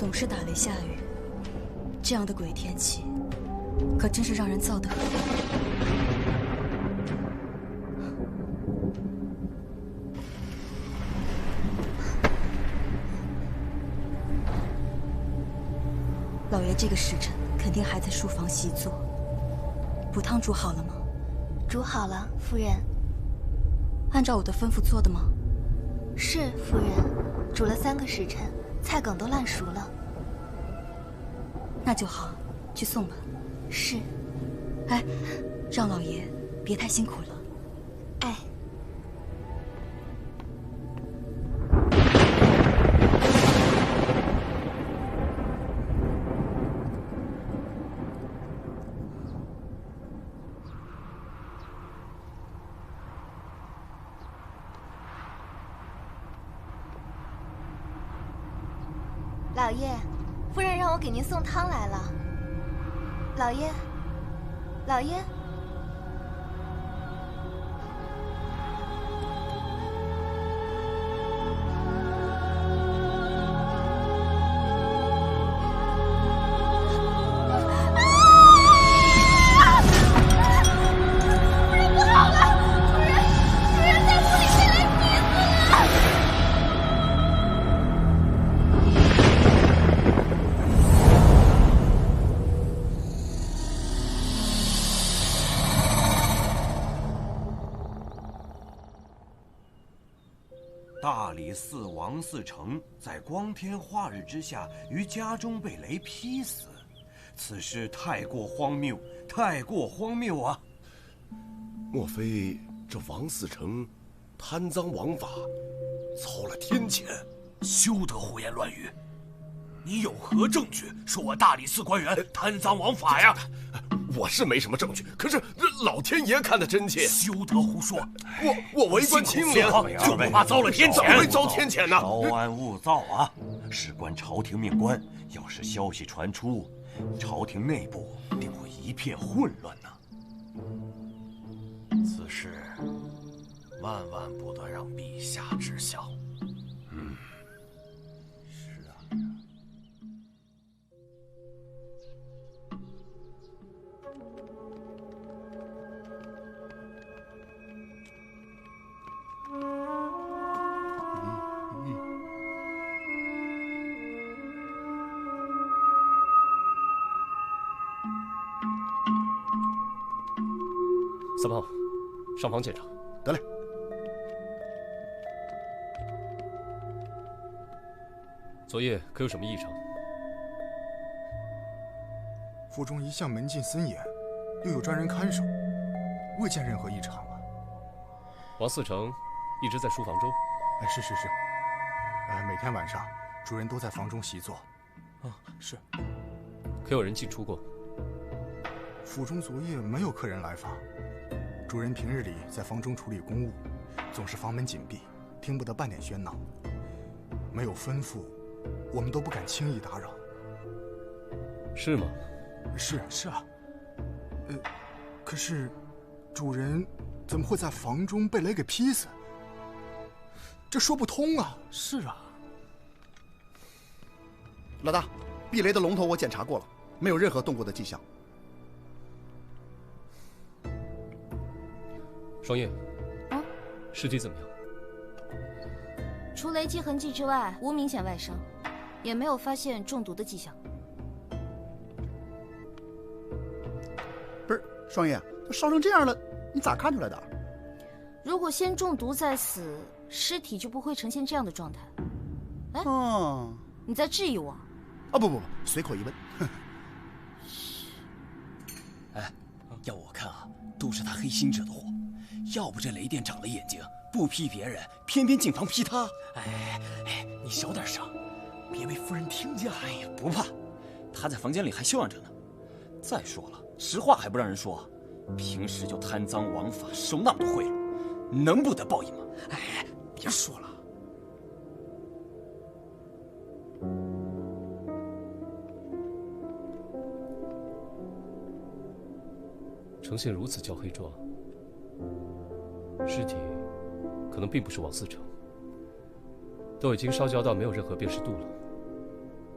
总是打雷下雨，这样的鬼天气，可真是让人燥得很。老爷这个时辰肯定还在书房习作。补汤煮好了吗？煮好了，夫人。按照我的吩咐做的吗？是，夫人。煮了3个时辰，菜梗都烂熟了。那就好，去送吧。是。哎，让老爷别太辛苦了。哎。老爷，夫人让我给您送汤来了。老爷，老爷。大理寺王嗣成在光天化日之下于家中被雷劈死，此事太过荒谬，太过荒谬啊！莫非这王嗣成贪赃枉法，操了天谴？休得胡言乱语！你有何证据说我大理寺官员贪赃枉法呀？我是没什么证据，可是老天爷看得真切。休得胡说！我为官清廉，就不怕遭了天谴？怎么会遭天谴呢？稍安勿躁啊！事关朝廷命官，要是消息传出，朝廷内部定会一片混乱呐。此事万万不得让陛下知晓。是啊。三胖，上房检查。得嘞。昨夜可有什么异常？府中一向门禁森严，又有专人看守，未见任何异常啊。王嗣成一直在书房中。哎，是。每天晚上主人都在房中习作。啊，是。可有人进出过？府中昨夜没有客人来访。主人平日里在房中处理公务，总是房门紧闭，听不得半点喧闹。没有吩咐，我们都不敢轻易打扰。是吗？是啊。可是，主人怎么会在房中被雷给劈死？这说不通啊！是啊。老大，避雷的龙头我检查过了，没有任何动过的迹象。双叶，尸体怎么样？除雷击痕迹之外，无明显外伤，也没有发现中毒的迹象。不是，双叶，都烧成这样了，你咋看出来的？如果先中毒再死，尸体就不会呈现这样的状态。哎，你在质疑我？不，随口一问。哎，要我看啊，都是他黑心者的祸。要不这雷电长了眼睛，不劈别人，偏偏进房劈他。哎，你小点声，别被夫人听见了。哎呀，不怕，他在房间里还休养着呢。再说了，实话还不让人说，平时就贪赃枉法，收那么多贿赂，能不得报应吗？哎，别说了。呈现如此焦黑状，尸体可能并不是王嗣成，都已经烧焦到没有任何辨识度了。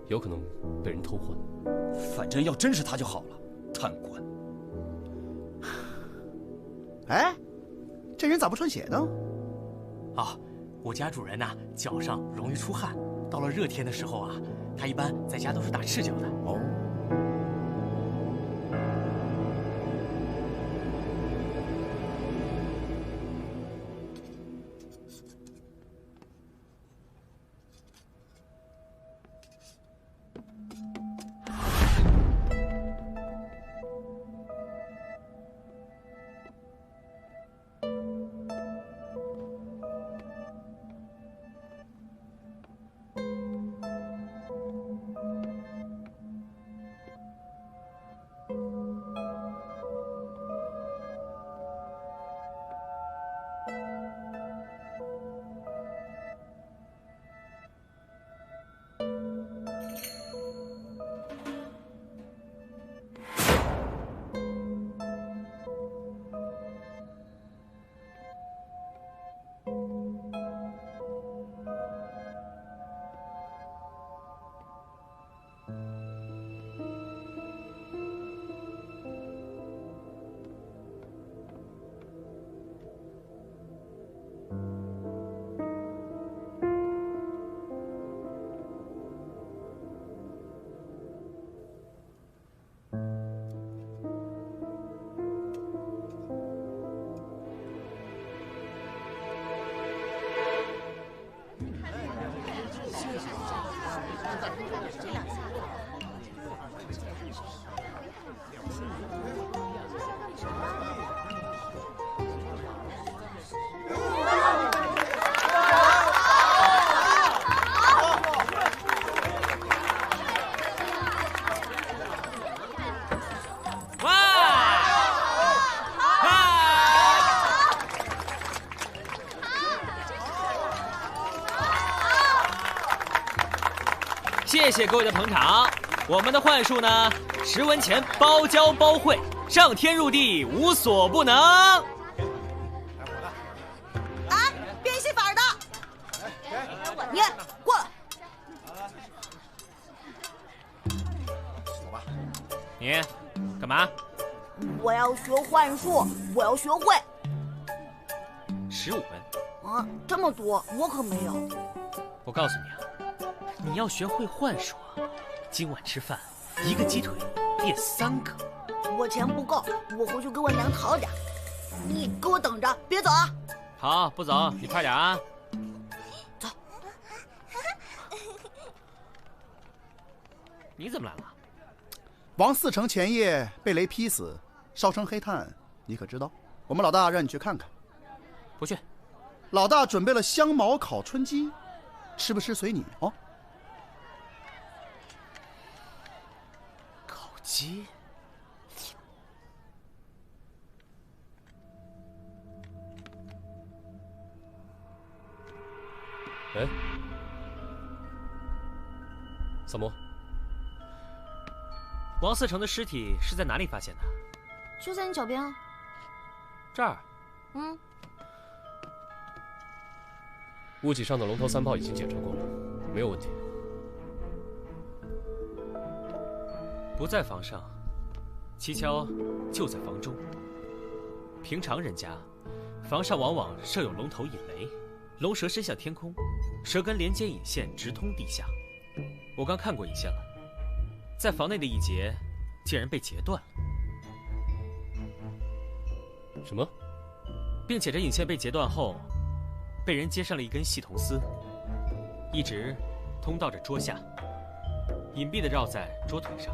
有可能被人偷换。反正要真是他就好了，贪官。哎，这人咋不穿鞋呢？啊，我家主人呐，脚上容易出汗，到了热天的时候啊，他一般在家都是打赤脚的。哦。谢谢各位的捧场。我们的幻术呢，10文钱包教包会，上天入地无所不能。啊，变戏法的，你过来。你干嘛？我要学幻术，我要学会。15文。啊，这么多，我可没有。我告诉你啊，你要学会幻术啊，今晚吃饭1个鸡腿变3个。我钱不够，我回去给我娘讨点。你给我等着，别走啊！好，不走，你快点啊！走。你怎么来了？王嗣成前夜被雷劈死，烧成黑炭，你可知道？我们老大让你去看看。不去。老大准备了香茅烤春鸡，吃不吃随你哦。烤鸡。哎，萨摩，王嗣成的尸体是在哪里发现的？就在你脚边啊。这儿。嗯。物体上的龙头3炮已经检查过了，没有问题。不在房上，蹊跷就在房中。平常人家，房上往往设有龙头引雷，龙蛇伸向天空，蛇根连接引线直通地下。我刚看过引线了，在房内的一节竟然被截断了。什么？并且这引线被截断后，被人接上了一根细铜丝，一直通到这桌下，隐蔽地绕在桌腿上。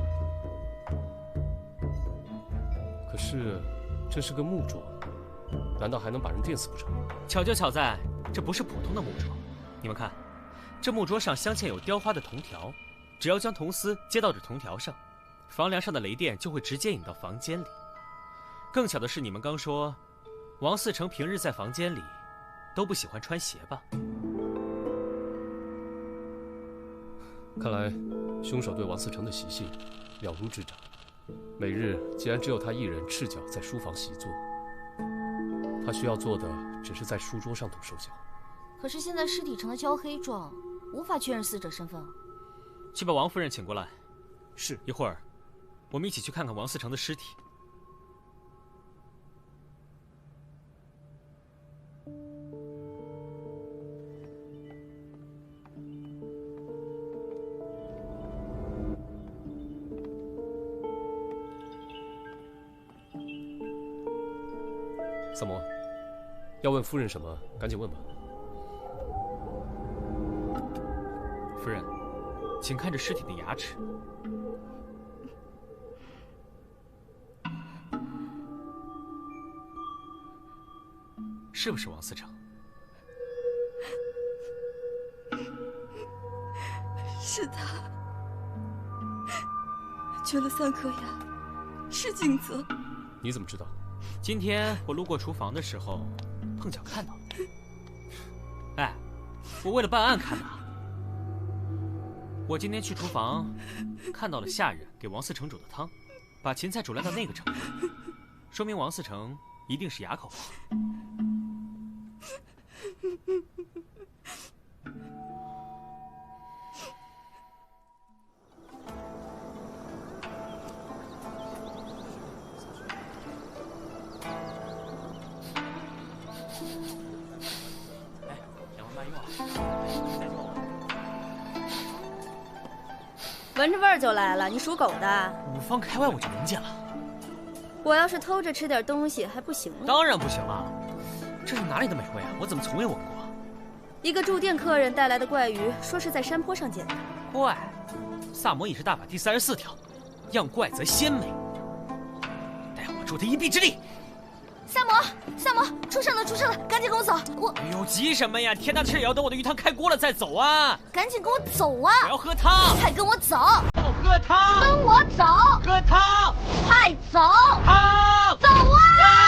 可是，这是个木桌，难道还能把人电死不成？巧就巧在，这不是普通的木桌。你们看，这木桌上镶嵌有雕花的铜条，只要将铜丝接到这铜条上，房梁上的雷电就会直接引到房间里。更巧的是，你们刚说，王嗣成平日在房间里都不喜欢穿鞋吧？看来，凶手对王嗣成的习性了如指掌。每日既然只有他一人赤脚在书房习作，他需要做的只是在书桌上动手脚。可是现在尸体成了焦黑状，无法确认死者身份。去把王夫人请过来。是。一会儿，我们一起去看看王思成的尸体。萨摩，要问夫人什么，赶紧问吧。夫人，请看这尸体的牙齿。是不是王思成？是他，缺了3颗牙，是景泽。你怎么知道？今天我路过厨房的时候，碰巧看到了。哎，我为了办案看的。我今天去厨房，看到了下人给王思成煮的汤，把芹菜煮烂到那个程度，说明王思成一定是哑口王。闻着味儿就来了，你属狗的？五方开外我就闻见了。我要是偷着吃点东西还不行吗？当然不行了，这是哪里的美味啊？我怎么从未闻过？一个住店客人带来的怪鱼，说是在山坡上捡的。怪，萨摩饮食大法第34条，样怪则鲜美。待我助他一臂之力。萨摩，出事了，赶紧跟我走！哎呦，急什么呀？天大的事也要等我的鱼汤开锅了再走啊！赶紧跟我走啊！我要喝汤！快跟我走！喝汤！跟我走！喝汤！快走！汤！走啊！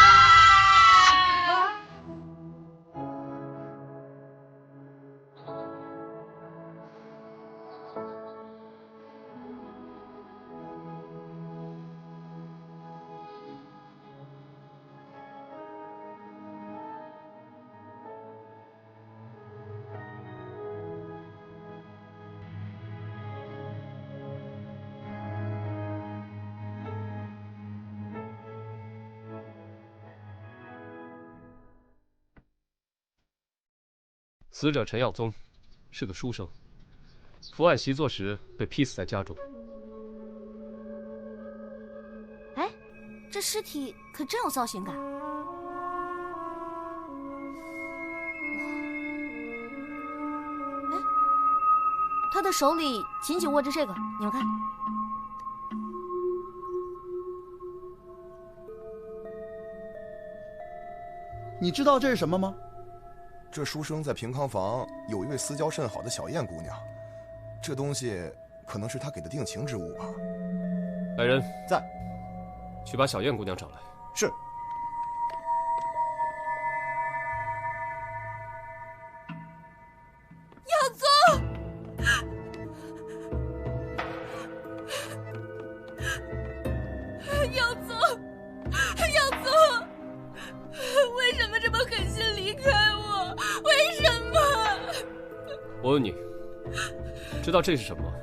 死者陈耀宗是个书生，伏案习作时被劈死在家中。哎，这尸体可真有造型感。哎，他的手里紧紧握着这个，你们看。你知道这是什么吗？这书生在平康房有一位私交甚好的小燕姑娘，这东西可能是他给的定情之物吧。来人，在，去把小燕姑娘找来。是。耀宗，耀宗，为什么这么狠心离开我？为什么？我问你，知道这是什么吗？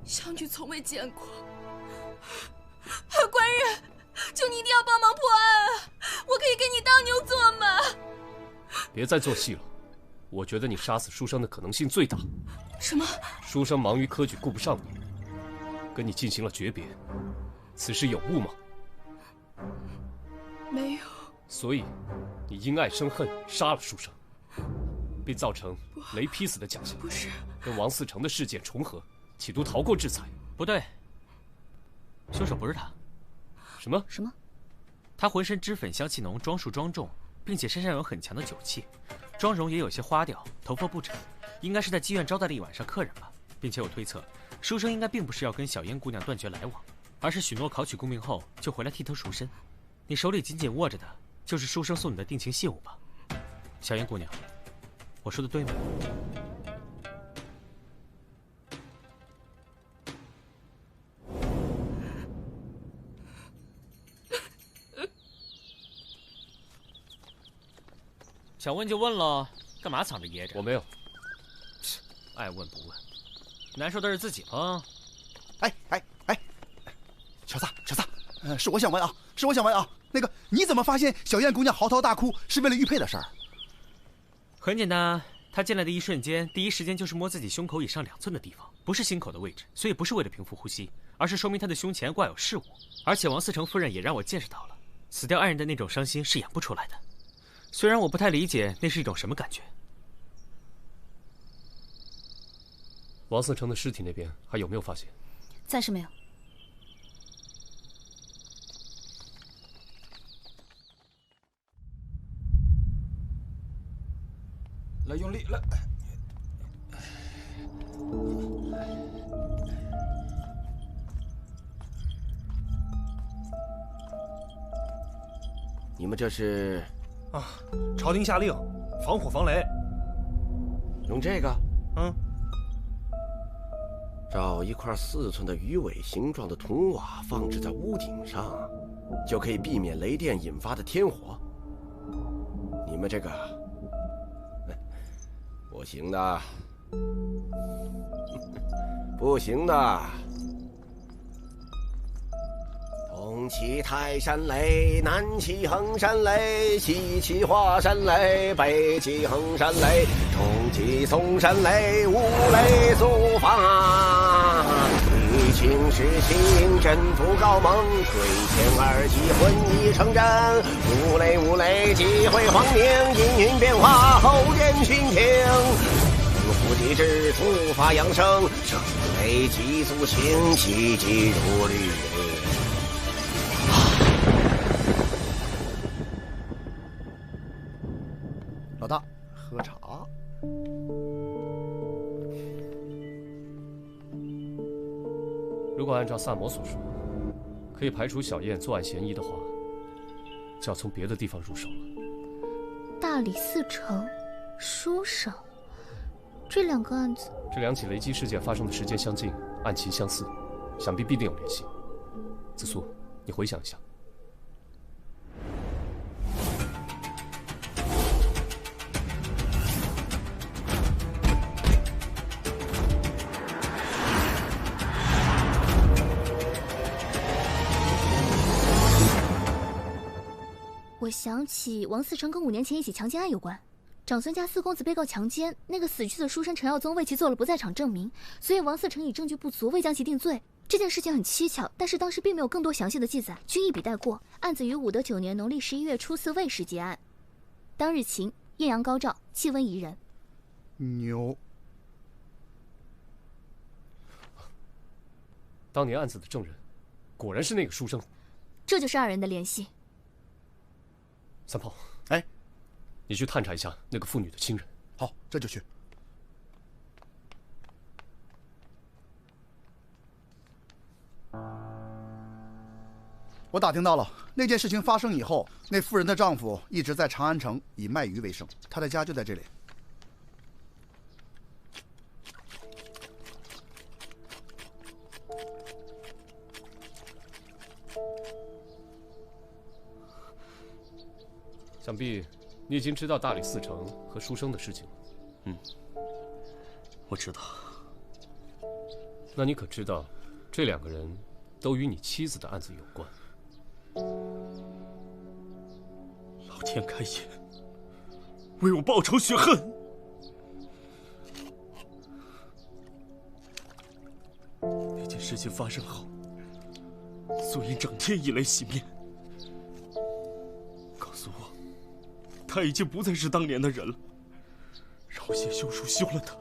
小女从未见过。官人，求你一定要帮忙破案啊！我可以给你当牛做马。别再做戏了，我觉得你杀死书生的可能性最大。什么？书生忙于科举，顾不上你，跟你进行了诀别，此事有误吗？没有。所以，你因爱生恨，杀了书生，并造成雷劈死的假象。不是，跟王思成的事件重合，企图逃过制裁。不对，凶手不是他。什么？什么？他浑身脂粉香气浓，装束庄重，并且身上有很强的酒气，妆容也有些花调，头发不整，应该是在妓院招待了一晚上客人吧。并且我推测，书生应该并不是要跟小燕姑娘断绝来往，而是许诺考取功名后就回来替她赎身。你手里紧紧握着的，就是书生送你的定情信物吧？小燕姑娘，我说的对吗？想问就问了，干嘛藏着掖着？我没有。爱问不问，难受的是自己吗？哎，小撒，是我想问啊，那个你怎么发现小燕姑娘嚎啕大哭是为了玉佩的事儿？很简单，她进来的一瞬间，第一时间就是摸自己胸口以上2寸的地方，不是心口的位置，所以不是为了平复呼吸，而是说明她的胸前挂有饰物。而且王思成夫人也让我见识到了，死掉爱人的那种伤心是演不出来的。虽然我不太理解那是一种什么感觉。王思成的尸体那边还有没有发现？暂时没有。来，用力来！你们这是？啊，朝廷下令，防火防雷。用这个？嗯。找一块4寸的鱼尾形状的铜瓦放置在屋顶上，就可以避免雷电引发的天火。你们这个不行的，不行的。东起泰山雷，南起衡山雷，西起华山雷，北起衡山雷，中起嵩山雷，五雷速发。欲请实行，征服高蒙，水前2骑，混一成真。五雷，击毁皇陵，阴云变化，后见巡庭。伏击之，突发扬声，声雷急速行，急急如律。老大，喝茶。如果按照萨摩所说，可以排除小燕作案嫌疑的话，就要从别的地方入手了。大理寺城、书省，这2个案子，这2起雷击事件发生的时间相近，案情相似，想必必定有联系。紫苏，你回想一下。我想起王思成跟5年前一起强奸案有关，长孙家4公子被告强奸，那个死去的书生陈耀宗为其做了不在场证明，所以王思成以证据不足未将其定罪。这件事情很蹊跷，但是当时并没有更多详细的记载，均一笔带过。案子于武德9年农历11月初4未时结案，当日晴，艳阳高照，气温宜人。牛。当年案子的证人，果然是那个书生。这就是2人的联系。三炮，哎，你去探查一下那个妇女的亲人。好，这就去。我打听到了，那件事情发生以后，那妇人的丈夫一直在长安城以卖鱼为生，他的家就在这里。想必你已经知道大理寺城和书生的事情了。嗯，我知道。那你可知道，这2个人都与你妻子的案子有关？老天开眼，为我报仇雪恨。那件事情发生后，素英整天以泪洗面，告诉我他已经不再是当年的人了，让我写休书休了他。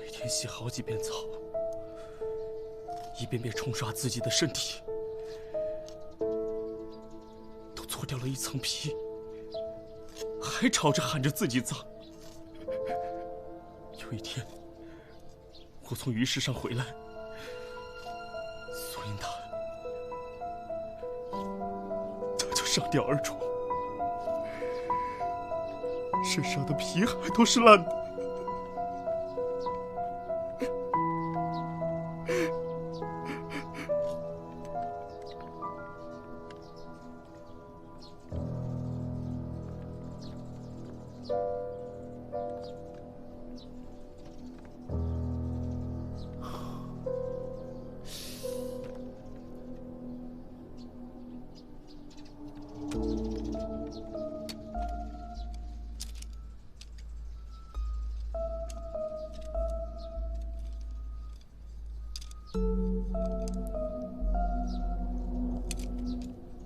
每天洗好几遍澡，一遍遍冲刷自己的身体，都搓掉了一层皮，还吵着喊着自己脏。有一天，我从鱼市上回来，苏英他就上吊而出，身上的皮还都是烂的。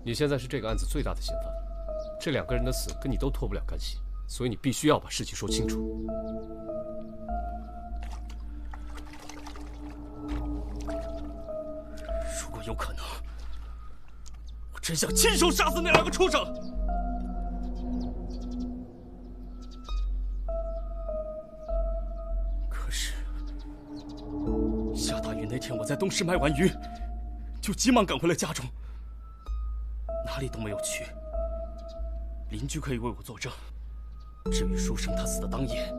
你现在是这个案子最大的嫌犯，这2个人的死跟你都脱不了干系，所以你必须要把事情说清楚。如果有可能，我真想亲手杀死那2个畜生。可是下大雨那天，我在东市卖完鱼，就急忙赶回了家中，哪里都没有去。邻居可以为我作证。至于书生他死的当夜，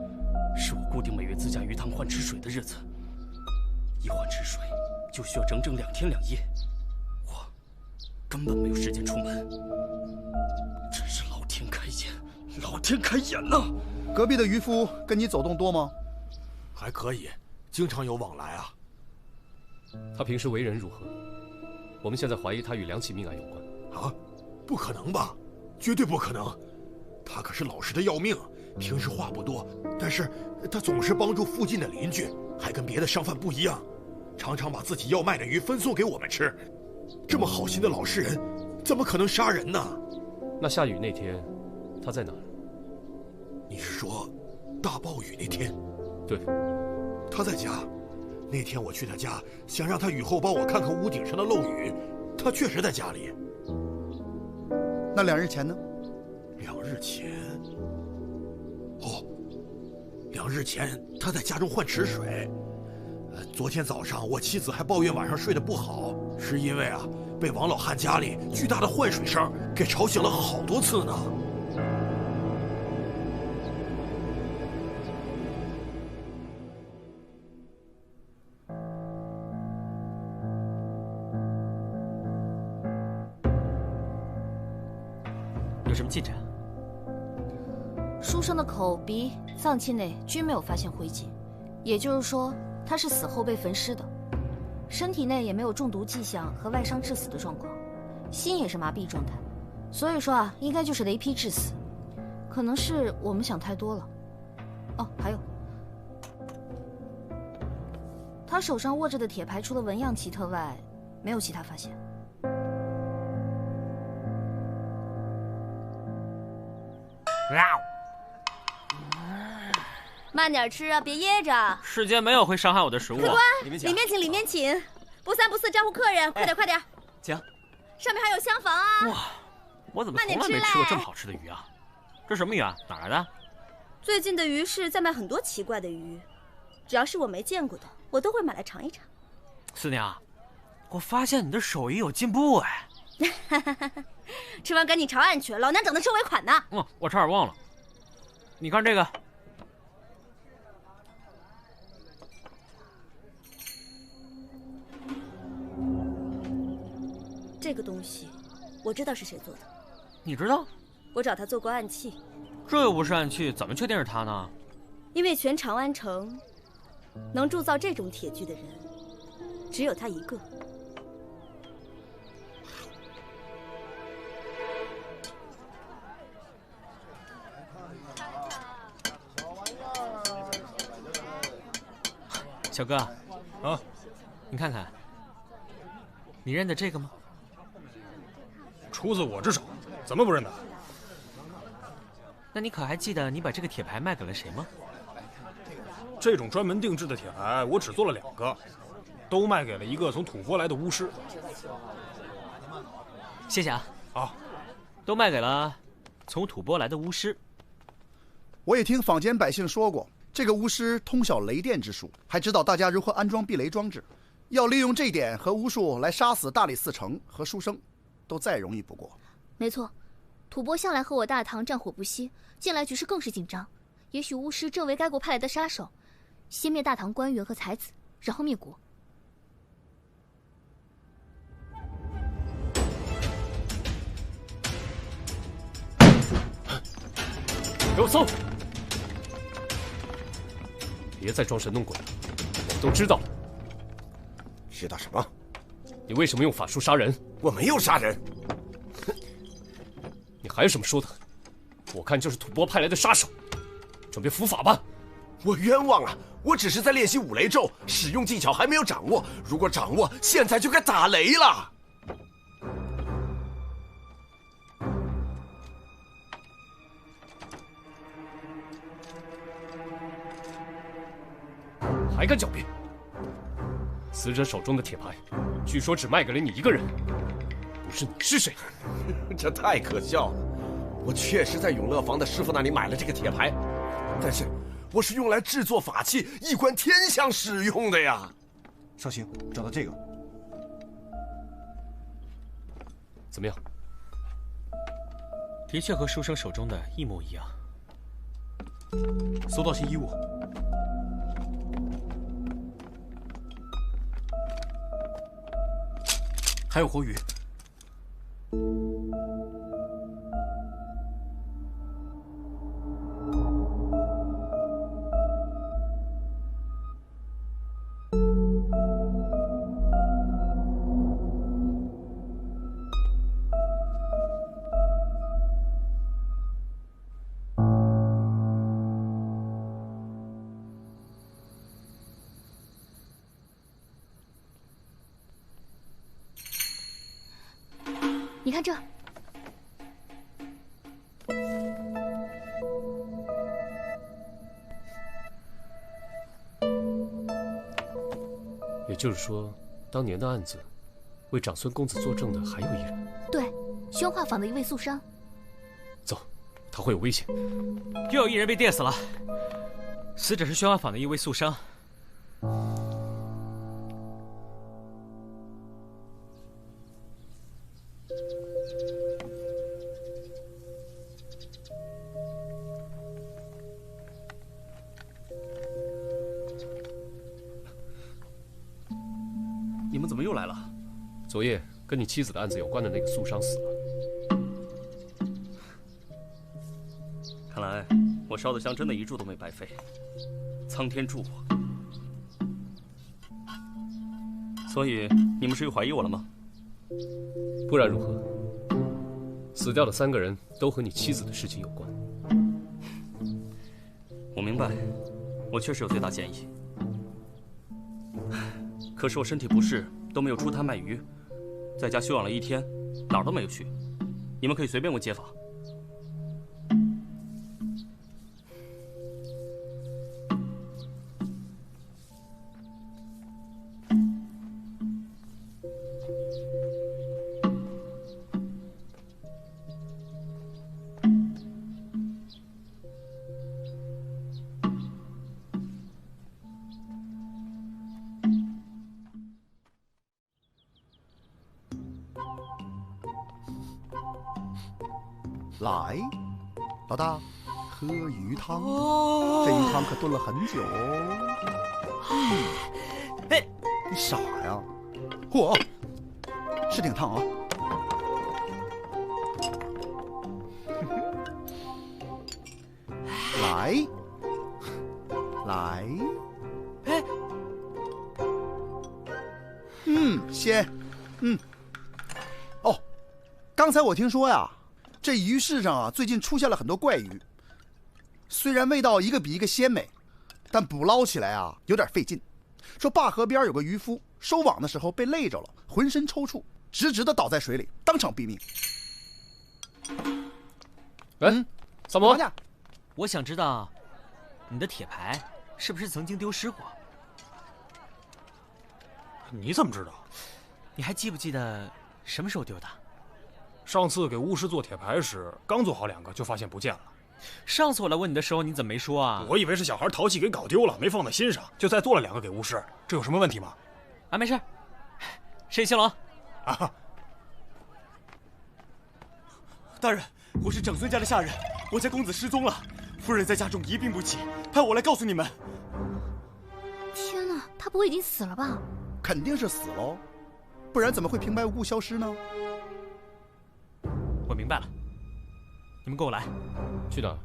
是我固定每月自家鱼塘换池水的日子，一换池水就需要整整2天2夜，我根本没有时间出门。真是老天开眼，老天开眼呐！隔壁的渔夫跟你走动多吗？还可以，经常有往来啊。他平时为人如何？我们现在怀疑他与2起命案有关。啊？不可能吧？绝对不可能！他可是老实的要命，平时话不多，但是他总是帮助附近的邻居，还跟别的商贩不一样，常常把自己要卖的鱼分送给我们吃。这么好心的老实人，怎么可能杀人呢？那下雨那天，他在哪儿？你是说大暴雨那天？对，他在家。那天我去他家，想让他雨后帮我看看屋顶上的漏雨，他确实在家里。那2日前呢？2日前，哦，2日前他在家中换池水。昨天早上我妻子还抱怨晚上睡得不好，是因为被王老汉家里巨大的换水声给吵醒了好多次呢。有什么进展？书生的口鼻、脏器内均没有发现灰烬，也就是说他是死后被焚尸的，身体内也没有中毒迹象和外伤致死的状况，心也是麻痹状态，所以说应该就是雷劈致死，可能是我们想太多了。哦，还有，他手上握着的铁牌除了纹样奇特外，没有其他发现。慢点吃啊，别噎着。世间没有会伤害我的食物。客官，里面请，里面请，不三不四招呼客人，快点快点。请。上面还有厢房啊。哇，我怎么从来没吃过这么好吃的鱼啊？这什么鱼啊？哪来的？最近的鱼市在卖很多奇怪的鱼，只要是我没见过的，我都会买来尝一尝。四娘，我发现你的手艺有进步哎。吃完赶紧朝案去，老娘等着收尾款呢。我差点忘了，你看这个。这个东西，我知道是谁做的。你知道？我找他做过暗器。这又不是暗器，怎么确定是他呢？因为全长安城能铸造这种铁具的人，只有他一个。小哥，啊，你看看，你认得这个吗？出自我之手，怎么不认得？那你可还记得你把这个铁牌卖给了谁吗？这种专门定制的铁牌，我只做了2个，都卖给了一个从吐蕃来的巫师。谢谢啊。好，都卖给了从吐蕃来的巫师。我也听坊间百姓说过，这个巫师通晓雷电之术，还知道大家如何安装避雷装置。要利用这一点和巫术来杀死大理寺丞和书生，都再容易不过。没错，吐蕃向来和我大唐战火不息，近来局势更是紧张。也许巫师正为该国派来的杀手，先灭大唐官员和才子，然后灭国。给我搜！别再装神弄鬼了，我们都知道。知道什么？你为什么用法术杀人？我没有杀人。你还有什么说的？我看就是吐蕃派来的杀手，准备伏法吧。我冤枉啊！我只是在练习五雷咒，使用技巧还没有掌握。如果掌握，现在就该打雷了。还敢狡辩？死者手中的铁牌，据说只卖给了你一个人，不是你是谁？这太可笑了！我确实在永乐坊的师傅那里买了这个铁牌，但是我是用来制作法器、一观天象使用的呀。少卿，找到这个，怎么样？的确和书生手中的一模一样。搜到新衣物。还有活鱼。你看这，也就是说，当年的案子，为长孙公子作证的还有一人。对，宣化坊的一位素商。走，他会有危险。又有一人被电死了，死者是宣化坊的一位素商。你们怎么又来了？昨夜跟你妻子的案子有关的那个素商死了。看来我烧的香真的一炷都没白费，苍天助我。所以你们是又怀疑我了吗？不然如何？死掉的3个人都和你妻子的事情有关。我明白，我确实有最大嫌疑。可是我身体不适，都没有出摊卖鱼，在家休养了1天，哪儿都没有去。你们可以随便问街坊。来，老大，喝鱼汤。这鱼汤可炖了很久哦。哎，你傻呀？嚯，是挺烫啊。来，来，哎，鲜，哦，刚才我听说呀。这鱼市上啊，最近出现了很多怪鱼，虽然味道一个比一个鲜美，但捕捞起来啊有点费劲。说灞河边有个渔夫收网的时候被累着了，浑身抽搐，直直的倒在水里，当场毙命。萨摩，我想知道，你的铁牌是不是曾经丢失过？你怎么知道？你还记不记得什么时候丢的？上次给巫师做铁牌时，刚做好2个就发现不见了。上次我来问你的时候，你怎么没说啊？我以为是小孩淘气给搞丢了，没放在心上，就再做了2个给巫师。这有什么问题吗？啊，没事。沈兴龙，啊，大人，我是长孙家的下人，我家公子失踪了，夫人在家中一病不起，派我来告诉你们。天哪，他不会已经死了吧？肯定是死喽，不然怎么会平白无故消失呢？我明白了，你们跟我来。去哪儿？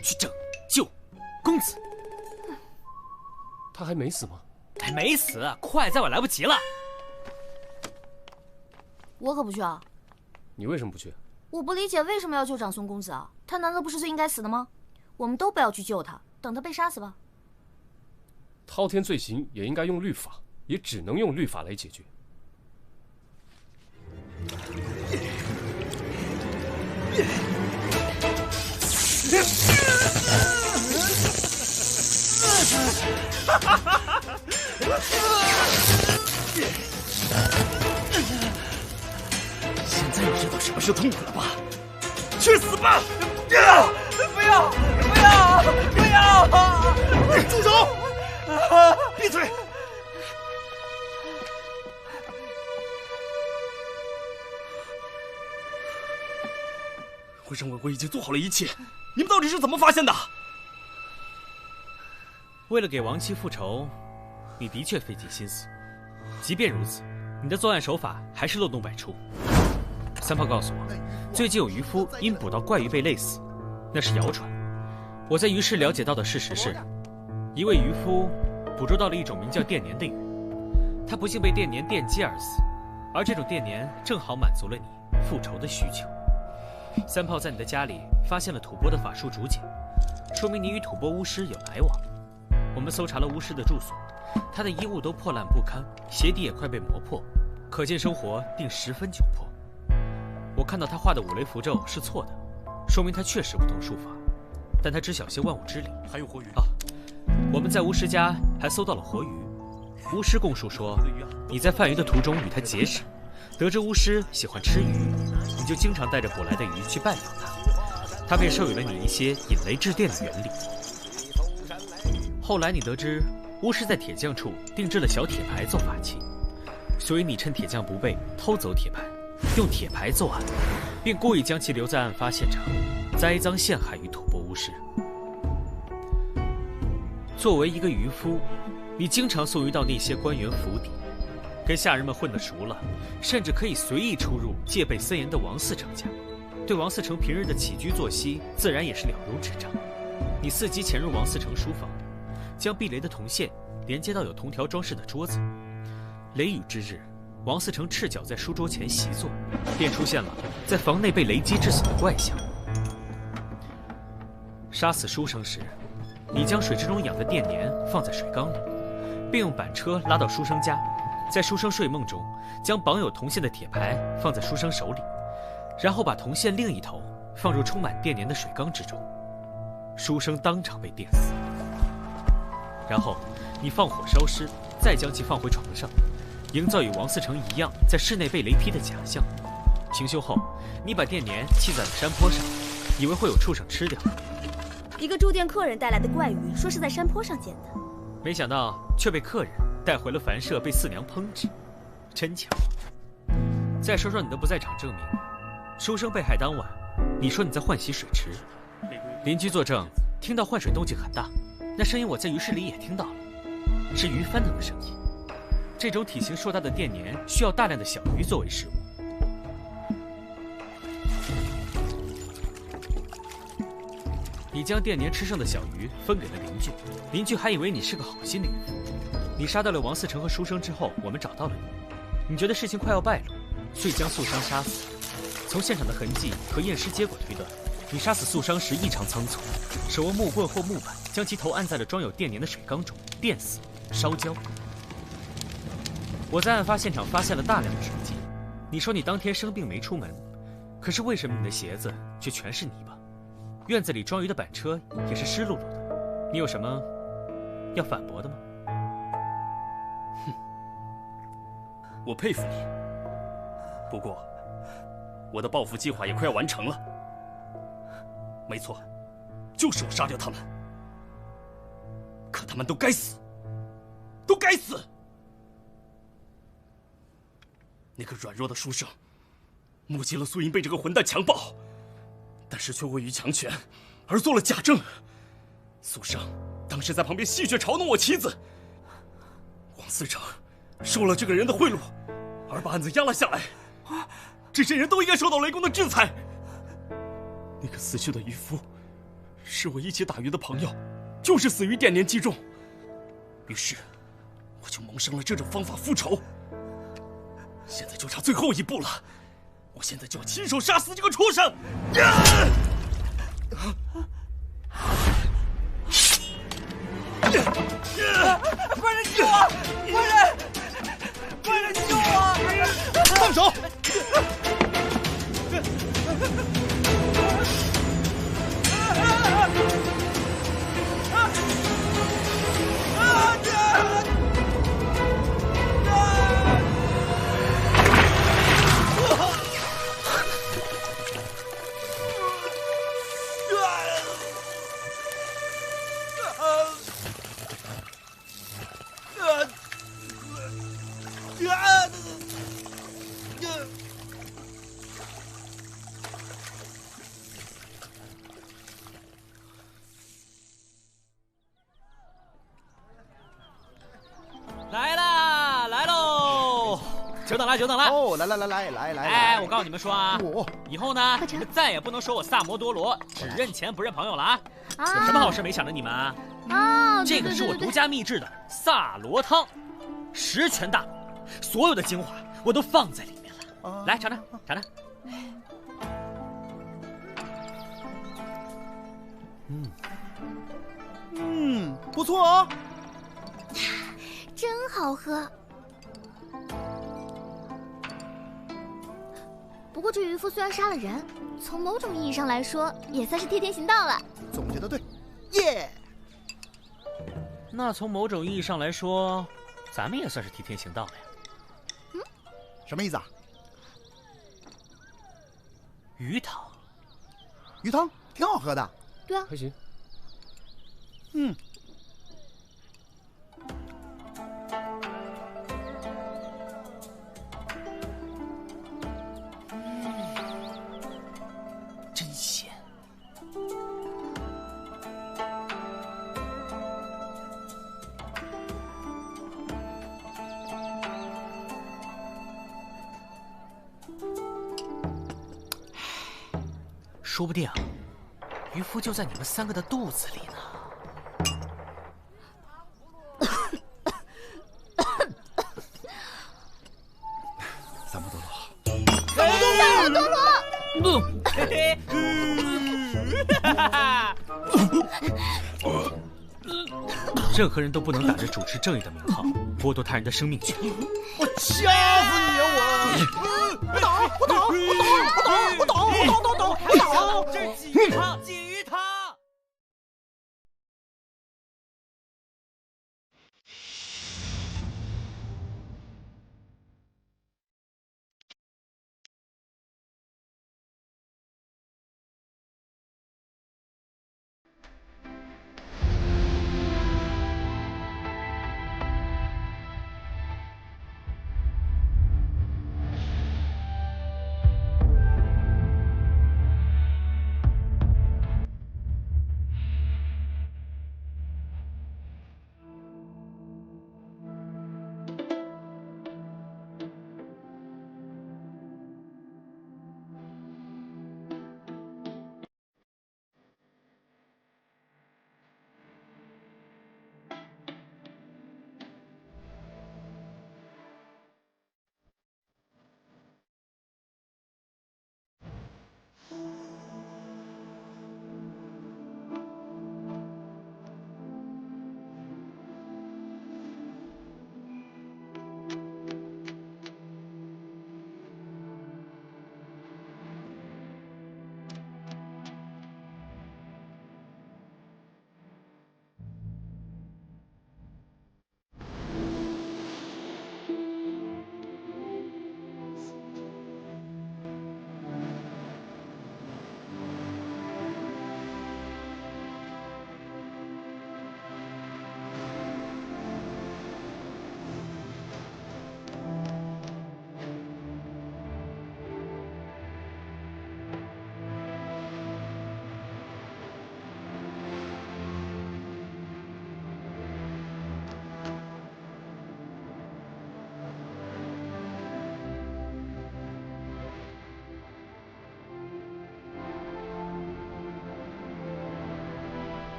去拯救公子。他还没死吗？还没死，快，再晚来不及了。我可不去啊！你为什么不去？我不理解为什么要救长孙公子啊？他难道不是最应该死的吗？我们都不要去救他，等他被杀死吧。滔天罪行也应该用律法，也只能用律法来解决。哈哈哈哈！是痛苦了吧？去死吧！不要！不要！不要！不要！住手！闭嘴！我认为我已经做好了一切，你们到底是怎么发现的？为了给亡妻复仇，你的确费尽心思。即便如此，你的作案手法还是漏洞百出。三炮告诉我，最近有渔夫因捕到怪鱼被累死，那是谣传。我在鱼市了解到的事实是，一位渔夫捕捉到了一种名叫电鲶的鱼，他不幸被电鲶电击而死，而这种电鲶正好满足了你复仇的需求。三炮在你的家里发现了吐蕃的法术竹简，说明你与吐蕃巫师有来往。我们搜查了巫师的住所，他的衣物都破烂不堪，鞋底也快被磨破，可见生活定十分窘迫。我看到他画的五雷符咒是错的，说明他确实不通术法，但他知晓些万物之理。还有活鱼啊！我们在巫师家还搜到了活鱼。巫师供述说，你在贩鱼的途中与他结识，得知巫师喜欢吃鱼，你就经常带着捕来的鱼去拜访他，他便授予了你一些引雷制电的原理。后来你得知巫师在铁匠处定制了小铁牌做法器，所以你趁铁匠不备偷走铁牌，用铁牌作案，并故意将其留在案发现场，栽赃陷害于吐蕃巫师。作为一个渔夫，你经常送鱼到那些官员府邸，跟下人们混得熟了，甚至可以随意出入戒备森严的王嗣成家，对王嗣成平日的起居作息自然也是了如指掌。你伺机潜入王嗣成书房，将避雷的铜线连接到有铜条装饰的桌子。雷雨之日，王嗣成赤脚在书桌前习作，便出现了在房内被雷击致死的怪象。杀死书生时，你将水池中养的电鲶放在水缸里，并用板车拉到书生家，在书生睡梦中将绑有铜线的铁牌放在书生手里，然后把铜线另一头放入充满电鲶的水缸之中，书生当场被电死。然后你放火烧尸，再将其放回床上，营造与王嗣成一样在室内被雷劈的假象。平休后，你把电鲶弃在了山坡上，以为会有畜生吃掉。一个住店客人带来的怪鱼，说是在山坡上捡的，没想到却被客人带回了樊舍，被四娘烹制，真巧。再说说你的不在场证明，书生被害当晚，你说你在换洗水池，邻居作证，听到换水动静很大，那声音我在鱼市里也听到了，是鱼翻腾的声音。这种体型硕大的电鲶需要大量的小鱼作为食物。你将电鲶吃剩的小鱼分给了邻居，邻居还以为你是个好心的渔夫。你杀掉了王嗣成和书生之后，我们找到了你，你觉得事情快要败露，遂将素商杀死。从现场的痕迹和验尸结果推断，你杀死素商时异常仓促，手握木棍或木板，将其头按在了装有电鲶的水缸中，电死、烧焦。我在案发现场发现了大量的水迹，你说你当天生病没出门，可是为什么你的鞋子却全是泥巴？院子里装鱼的板车也是湿漉漉的，你有什么要反驳的吗？哼，我佩服你。不过，我的报复计划也快要完成了。没错，就是我杀掉他们。可他们都该死，都该死！那个软弱的书生，目击了苏银被这个混蛋强暴。但是却位于强权，而做了假证。苏生当时在旁边戏谑嘲弄我妻子。王嗣成收了这个人的贿赂，而把案子压了下来。这些人都应该受到雷公的制裁。那个死去的渔夫，是我一起打鱼的朋友，就是死于电鲶击中。于是，我就萌生了这种方法复仇。现在就差最后一步了。我现在就要亲手杀死这个畜生！快人救我！快人救我！放手！久等了，久等了。哦，来！哎，我告诉你们说啊，以后呢，你们再也不能说我萨摩多罗，只认钱不认朋友了啊！有什么好事没想着你们啊？这个是我独家秘制的萨罗汤，10全大补，所有的精华我都放在里面了。来，尝尝，尝尝。不错哦，真好喝。不过这渔夫虽然杀了人，从某种意义上来说，也算是替天行道了。总结的对，耶！那从某种意义上来说，咱们也算是替天行道了呀。什么意思啊？鱼汤，鱼汤挺好喝的。对啊，还行。真鲜。说不定，渔夫就在你们3个的肚子里呢。萨摩多罗，任何人都不能打着主持正义的名号剥夺他人的生命权。我掐死你啊！我打！这是鲫鱼汤，鲫鱼汤。